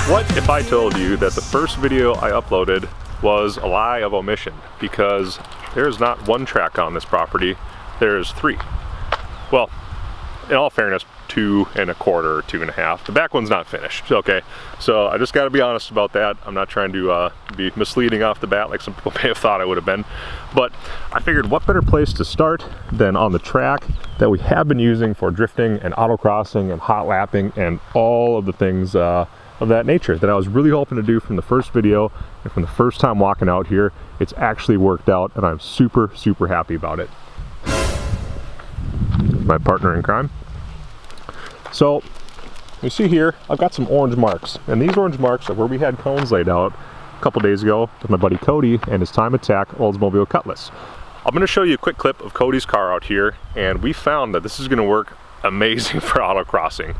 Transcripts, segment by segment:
What if I told you that the first video I uploaded was a lie of omission? Because there's not one track on this property, there's 3. Well, in all fairness, 2 1/4 or 2 1/2. The back one's not finished, okay? So I just gotta be honest about that. I'm not trying to be misleading off the bat like some people may have thought I would have been. But I figured what better place to start than on the track that we have been using for drifting and autocrossing and hot lapping and all of the things of that nature that I was really hoping to do from the first video and from the first time walking out here. It's actually worked out and I'm super, super happy about it. My partner in crime. So you see here, I've got some orange marks, and these orange marks are where we had cones laid out a couple days ago with my buddy Cody and his Time Attack Oldsmobile Cutlass. I'm going to show you a quick clip of Cody's car out here, and we found that this is going to work amazing for autocrossing.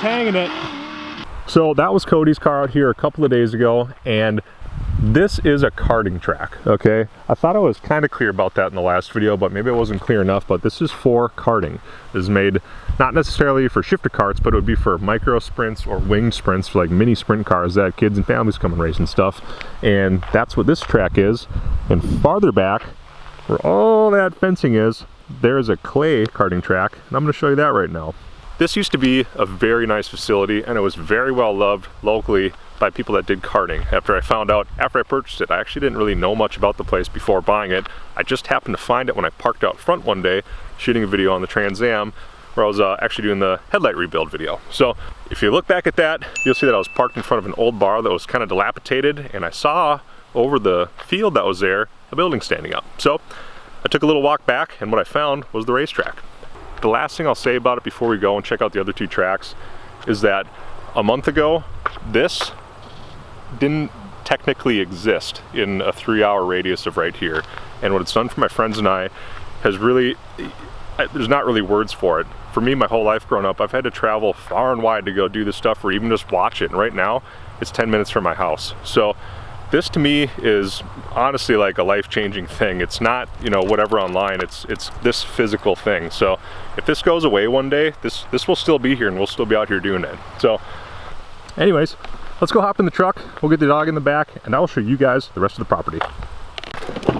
Hanging it. So that was Cody's car out here a couple of days ago, and this is a karting track, okay? I thought I was kind of clear about that in the last video, but maybe I wasn't clear enough, but this is for karting. This is made not necessarily for shifter karts, but it would be for micro sprints or winged sprints, for like mini sprint cars that kids and families come and race and stuff. And that's what this track is. And farther back, where all that fencing is, there's a clay karting track, and I'm going to show you that right now. This used to be a very nice facility, and it was very well loved locally by people that did karting. After I purchased it, I actually didn't really know much about the place before buying it. I just happened to find it when I parked out front one day shooting a video on the Trans Am where I was actually doing the headlight rebuild video. So if you look back at that, you'll see that I was parked in front of an old bar that was kind of dilapidated, and I saw over the field that was there a building standing up. So I took a little walk back, and what I found was the racetrack. The last thing I'll say about it before we go and check out the other 2 tracks is that a month ago, this didn't technically exist in a 3-hour radius of right here. And what it's done for my friends and I has really, there's not really words for it. For me, my whole life growing up, I've had to travel far and wide to go do this stuff or even just watch it. And right now, it's 10 minutes from my house. So this to me is honestly like a life-changing thing. It's not, you know, whatever online, it's this physical thing. So if this goes away one day, this will still be here and we'll still be out here doing it. So anyways, let's go hop in the truck, we'll get the dog in the back, and I'll show you guys the rest of the property.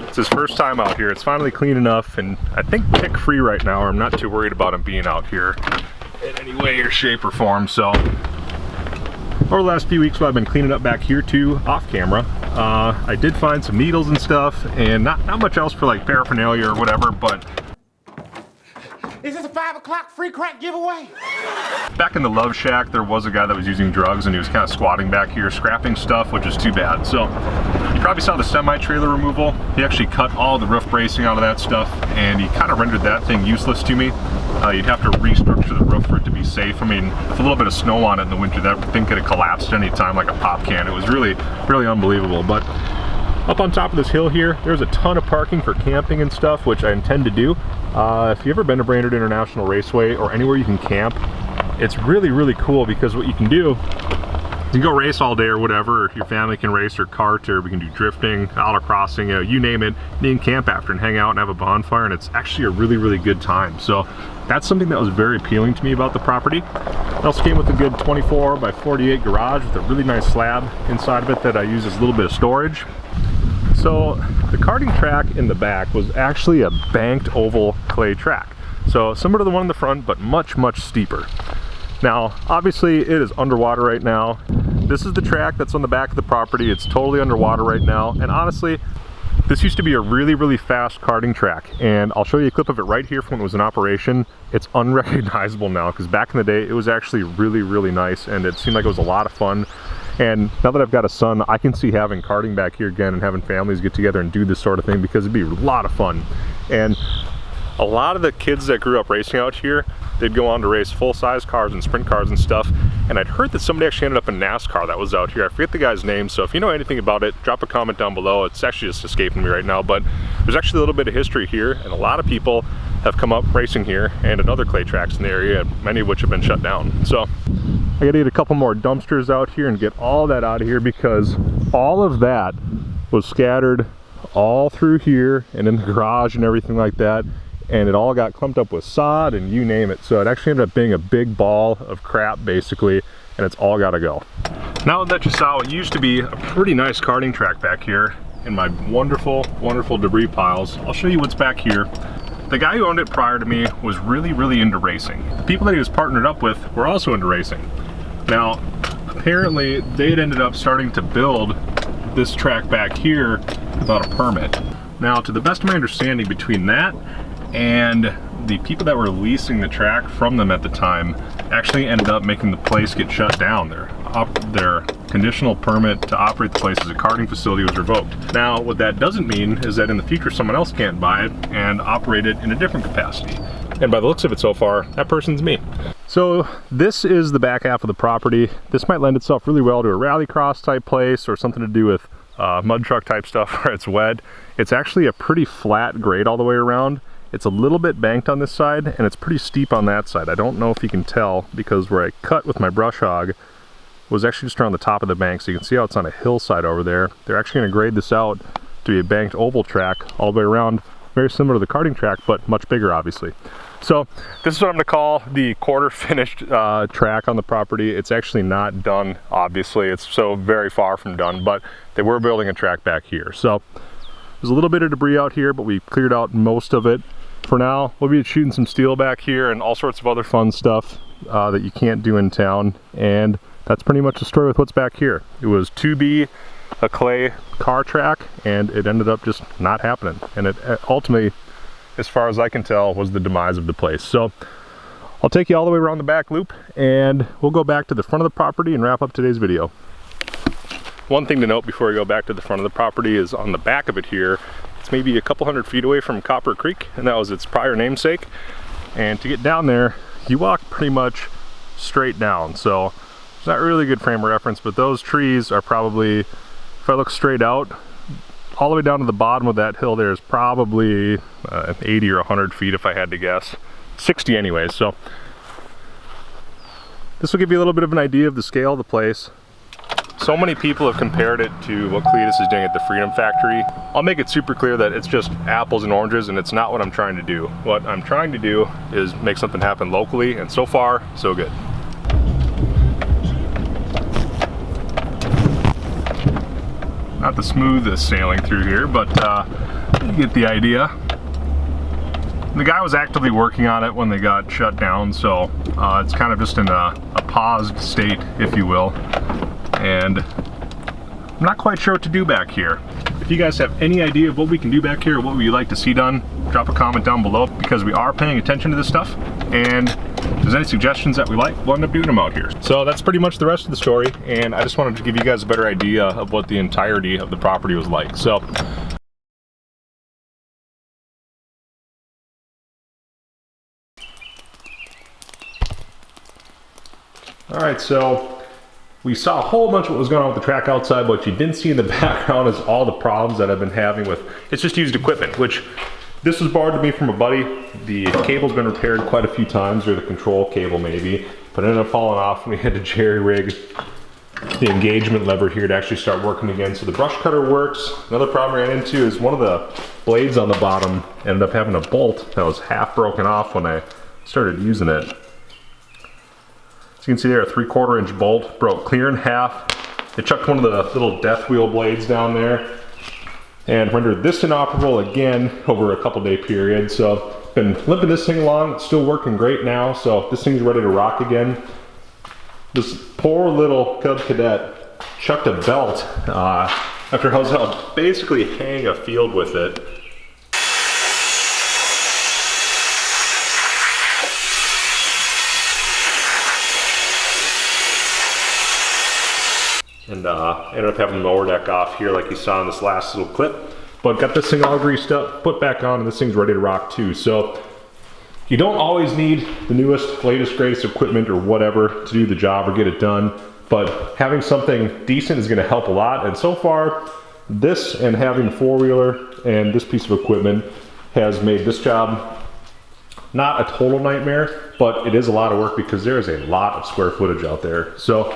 It's his first time out here. It's finally clean enough, and I think tick-free right now, or I'm not too worried about him being out here in any way or shape or form. So over the last few weeks, I've been cleaning up back here too, off camera. I did find some needles and stuff, and not much else for like paraphernalia or whatever, but... Is this a 5 o'clock free crack giveaway? Back in the Love Shack, there was a guy that was using drugs, and he was kind of squatting back here, scrapping stuff, which is too bad. So you probably saw the semi-trailer removal. He actually cut all the roof bracing out of that stuff, and he kind of rendered that thing useless to me. You'd have to restructure the roof for it to be safe. I mean, with a little bit of snow on it in the winter, that thing could have collapsed any time like a pop can. It was really, really unbelievable. But up on top of this hill here, there's a ton of parking for camping and stuff, which I intend to do. If you've ever been to Brainerd International Raceway or anywhere you can camp, it's really, really cool because what you can do, you can go race all day or whatever, or your family can race or kart, or we can do drifting, autocrossing, you know, you name it. You can camp after and hang out and have a bonfire, and it's actually a really, really good time. So that's something that was very appealing to me about the property. It also came with a good 24 by 48 garage with a really nice slab inside of it that I use as a little bit of storage. So the karting track in the back was actually a banked oval clay track. So similar to the one in the front, but much, much steeper. Now, obviously it is underwater right now. This is the track that's on the back of the property. It's totally underwater right now. And honestly, this used to be a really, really fast karting track. And I'll show you a clip of it right here from when it was in operation. It's unrecognizable now, because back in the day, it was actually really, really nice. And it seemed like it was a lot of fun. And now that I've got a son, I can see having karting back here again and having families get together and do this sort of thing, because it'd be a lot of fun. And a lot of the kids that grew up racing out here, they'd go on to race full-size cars and sprint cars and stuff, and I'd heard that somebody actually ended up in NASCAR that was out here. I forget the guy's name, so if you know anything about it, drop a comment down below. It's actually just escaping me right now, but there's actually a little bit of history here, and a lot of people have come up racing here and at other clay tracks in the area, many of which have been shut down. So I gotta get a couple more dumpsters out here and get all that out of here, because all of that was scattered all through here and in the garage and everything like that, and it all got clumped up with sod and you name it. So it actually ended up being a big ball of crap basically, and it's all got to go. Now that you saw what used to be a pretty nice karting track back here in my wonderful debris piles, I'll show you what's back here. The guy who owned it prior to me was really into racing. The people that he was partnered up with were also into racing. Now apparently they had ended up starting to build this track back here without a permit. Now, to the best of my understanding, between that and the people that were leasing the track from them at the time actually ended up making the place get shut down. Their conditional permit to operate the place as a karting facility was revoked. Now, what that doesn't mean is that in the future someone else can't buy it and operate it in a different capacity. And by the looks of it so far, that person's me. So this is the back half of the property. This might lend itself really well to a rallycross type place or something to do with mud truck type stuff where it's wet. It's actually a pretty flat grade all the way around. It's a little bit banked on this side and it's pretty steep on that side. I don't know if you can tell because where I cut with my brush hog was actually just around the top of the bank, so you can see how it's on a hillside over there. They're actually going to grade this out to be a banked oval track all the way around, very similar to the karting track but much bigger obviously. So this is what I'm going to call the quarter finished track on the property. It's actually not done, obviously. It's so very far from done, but they were building a track back here. So there's a little bit of debris out here, but we cleared out most of it. For now, we'll be shooting some steel back here and all sorts of other fun stuff that you can't do in town. And that's pretty much the story with what's back here. It was to be a clay car track and it ended up just not happening. And it ultimately, as far as I can tell, was the demise of the place. So I'll take you all the way around the back loop and we'll go back to the front of the property and wrap up today's video. One thing to note before we go back to the front of the property is on the back of it here, it's maybe a couple hundred feet away from Copper Creek, and that was its prior namesake. And to get down there, you walk pretty much straight down. So it's not really a good frame of reference, but those trees are probably, if I look straight out, all the way down to the bottom of that hill there is probably 80 or 100 feet if I had to guess. 60 anyways, so this will give you a little bit of an idea of the scale of the place. So many people have compared it to what Cletus is doing at the Freedom Factory. I'll make it super clear that it's just apples and oranges, and it's not what I'm trying to do. What I'm trying to do is make something happen locally, and so far, so good. Not the smoothest sailing through here, but you get the idea. The guy was actively working on it when they got shut down, so it's kind of just in a paused state, if you will. And I'm not quite sure what to do back here. If you guys have any idea of what we can do back here or what you'd like to see done, drop a comment down below, because we are paying attention to this stuff. And if there's any suggestions that we like, we'll end up doing them out here. So that's pretty much the rest of the story, and I just wanted to give you guys a better idea of what the entirety of the property was like. So alright, so we saw a whole bunch of what was going on with the track outside. What you didn't see in the background is all the problems that I've been having with, it's just used equipment, which this was borrowed to me from a buddy. The cable's been repaired quite a few times, or the control cable maybe, but it ended up falling off and we had to jerry rig the engagement lever here to actually start working again. So the brush cutter works. Another problem I ran into is one of the blades on the bottom ended up having a bolt that was half broken off when I started using it. So you can see there, a 3/4 inch bolt broke clear in half. They chucked one of the little death wheel blades down there and rendered this inoperable again over a couple day period. So been limping this thing along. It's still working great now, so this thing's ready to rock again. This poor little Cub Cadet chucked a belt after I was out basically hang a field with it. And ended up having the mower deck off here like you saw in this last little clip. But got this thing all greased up, put back on, and this thing's ready to rock too. So You don't always need the newest, latest, greatest equipment or whatever to do the job or get it done, but having something decent is gonna help a lot. And so far, this and having a four-wheeler and this piece of equipment has made this job not a total nightmare, but it is a lot of work because there is a lot of square footage out there. So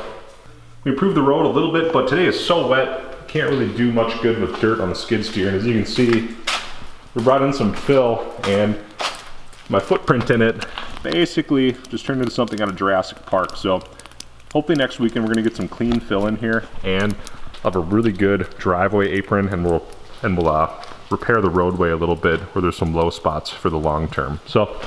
we improved the road a little bit, but today is so wet, can't really do much good with dirt on the skid steer. And as you can see, we brought in some fill, and my footprint in it basically just turned into something out of Jurassic Park. So hopefully next weekend we're gonna get some clean fill in here and have a really good driveway apron, and we'll repair the roadway a little bit where there's some low spots for the long term. So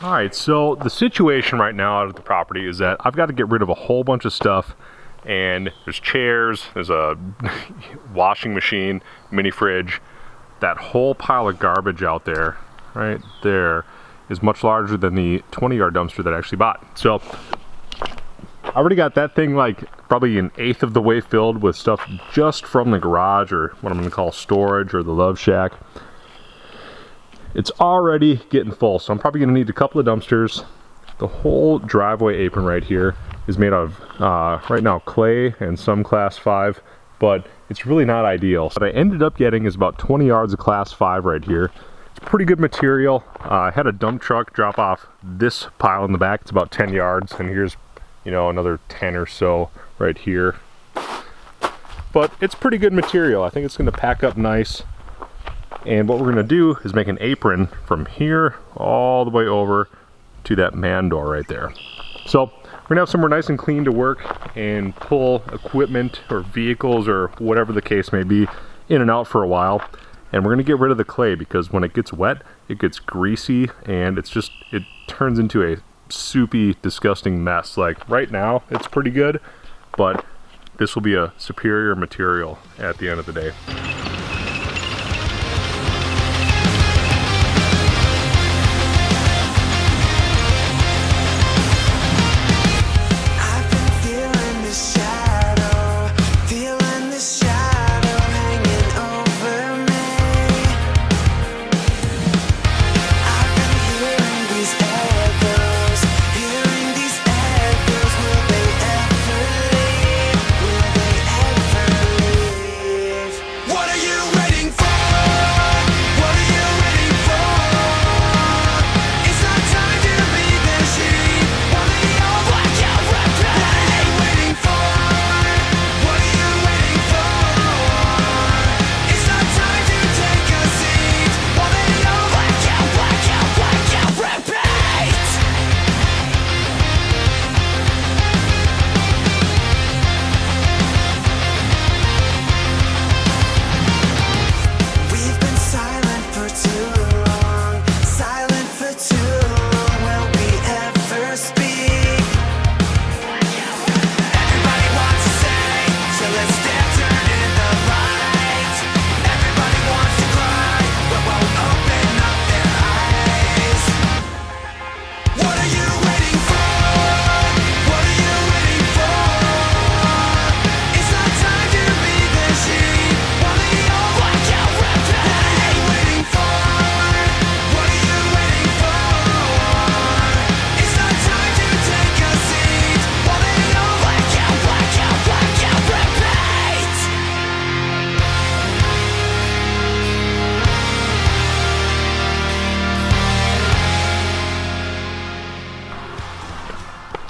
all right, so the situation right now out of the property is that I've got to get rid of a whole bunch of stuff, and there's chairs, there's a washing machine, mini fridge. That whole pile of garbage out there, right there, is much larger than the 20-yard dumpster that I actually bought. So I already got that thing like probably an eighth of the way filled with stuff just from the garage, or what I'm gonna call storage, or the love shack. It's already getting full, so I'm probably gonna need a couple of dumpsters. The whole driveway apron right here is made out of, right now, clay and some class 5, but it's really not ideal. What I ended up getting is about 20 yards of class 5 right here. It's pretty good material. I had a dump truck drop off this pile in the back. It's about 10 yards, and here's, you know, another 10 or so right here. But it's pretty good material. I think it's gonna pack up nice. And what we're gonna do is make an apron from here all the way over to that man door right there. So we're gonna have somewhere nice and clean to work and pull equipment or vehicles or whatever the case may be in and out for a while. And we're gonna get rid of the clay because when it gets wet, it gets greasy, and it turns into a soupy, disgusting mess. Like right now, it's pretty good, but this will be a superior material at the end of the day.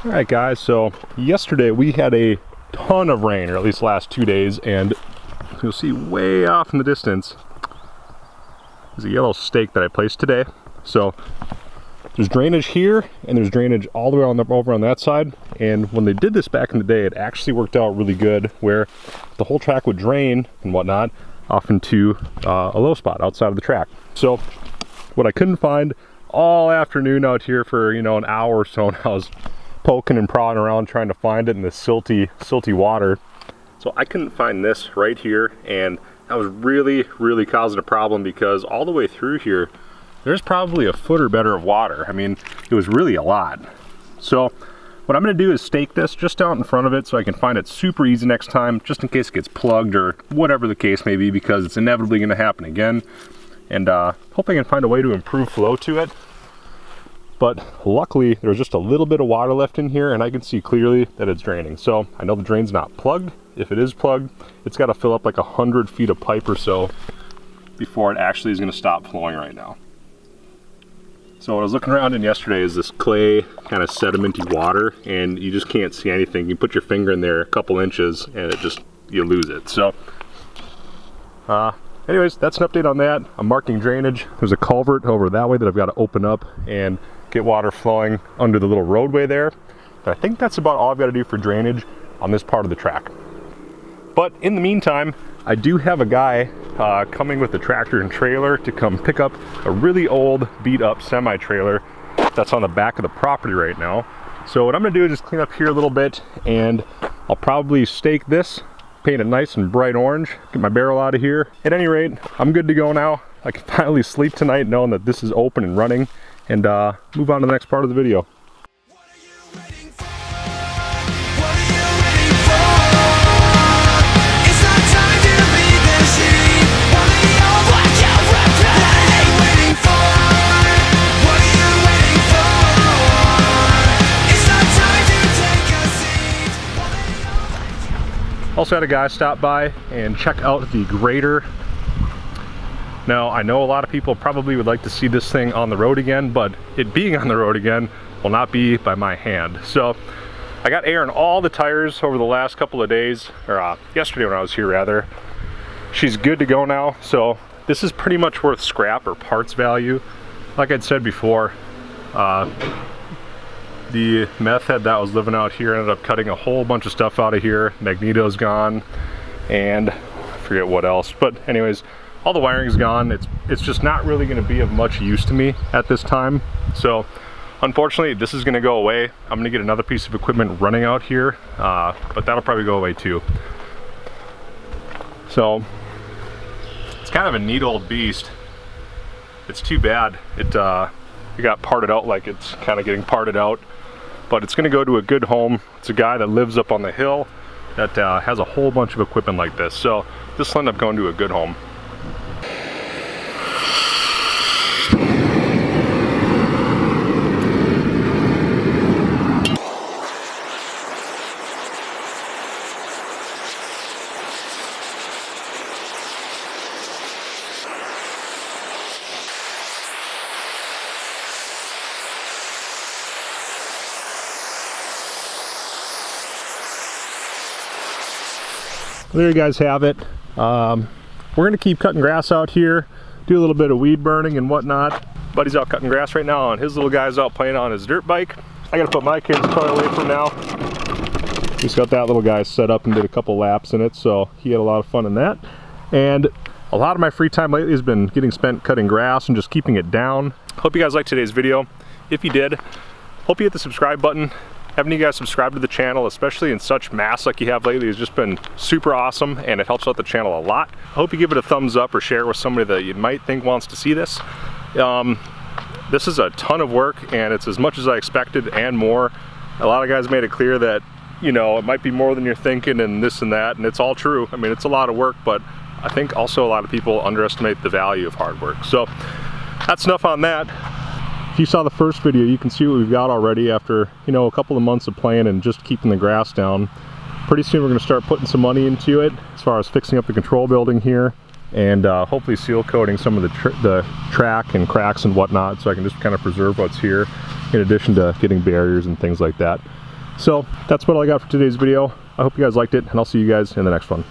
Alright guys, so yesterday we had a ton of rain, or at least the last 2 days, and you'll see way off in the distance is a yellow stake that I placed today. So there's drainage here, and there's drainage all the way over on that side, and when they did this back in the day, it actually worked out really good, where the whole track would drain and whatnot off into a low spot outside of the track. So what I couldn't find all afternoon out here for, you know, an hour or so, and I was poking and prying around trying to find it in this silty water. So I couldn't find this right here, and that was really causing a problem because all the way through here, there's probably a foot or better of water. I mean, it was really a lot. So what I'm gonna do is stake this just out in front of it so I can find it super easy next time, just in case it gets plugged or whatever the case may be, because it's inevitably gonna happen again. And hope I can find a way to improve flow to it. But luckily, there's just a little bit of water left in here, and I can see clearly that it's draining. So I know the drain's not plugged. If it is plugged, it's got to fill up like 100 feet of pipe or so before it actually is going to stop flowing right now. So what I was looking around in yesterday is this clay kind of sedimenty water, and you just can't see anything. You put your finger in there a couple inches and you lose it. So anyways, that's an update on that. I'm marking drainage. There's a culvert over that way that I've got to open up and get water flowing under the little roadway there. But I think that's about all I've got to do for drainage on this part of the track. But in the meantime, I do have a guy coming with a tractor and trailer to come pick up a really old beat up semi trailer that's on the back of the property right now. So what I'm gonna do is just clean up here a little bit, and I'll probably stake this, paint it nice and bright orange, get my barrel out of here. At any rate, I'm good to go now. I can finally sleep tonight knowing that this is open and running, and move on to the next part of the video. Also had a guy stop by and check out the grader. Now, I know a lot of people probably would like to see this thing on the road again, but it being on the road again will not be by my hand. So I got air in all the tires over the last couple of days, or yesterday when I was here rather. She's good to go now, so this is pretty much worth scrap or parts value. Like I'd said before, the meth head that was living out here ended up cutting a whole bunch of stuff out of here. Magneto's gone, and I forget what else. But anyways, all the wiring's gone. It's just not really going to be of much use to me at this time. So unfortunately, this is going to go away. I'm going to get another piece of equipment running out here, but that'll probably go away too. So it's kind of a neat old beast. It's too bad it got parted out like it's kind of getting parted out. But it's going to go to a good home. It's a guy that lives up on the hill that has a whole bunch of equipment like this. So this will end up going to a good home. There you guys have it. We're gonna keep cutting grass out here, do a little bit of weed burning and whatnot. Buddy's out cutting grass right now, and his little guy's out playing on his dirt bike. I gotta put my kids far away from now. He's got that little guy set up and did a couple laps in it, so he had a lot of fun in that. And a lot of my free time lately has been getting spent cutting grass and just keeping it down. Hope you guys liked today's video. If you did, hope you hit the subscribe button. Having you guys subscribe to the channel, especially in such mass like you have lately, has just been super awesome, and it helps out the channel a lot. I hope you give it a thumbs up or share with somebody that you might think wants to see this. This is a ton of work, and it's as much as I expected and more. A lot of guys made it clear that, you know, it might be more than you're thinking and this and that, and it's all true. I mean, it's a lot of work, but I think also a lot of people underestimate the value of hard work. So that's enough on that. If you saw the first video, you can see what we've got already after, you know, a couple of months of playing and just keeping the grass down. Pretty soon we're going to start putting some money into it as far as fixing up the control building here, and hopefully seal coating some of the track and cracks and whatnot, so I can just kind of preserve what's here in addition to getting barriers and things like that. So that's what I got for today's video. I hope you guys liked it, and I'll see you guys in the next one.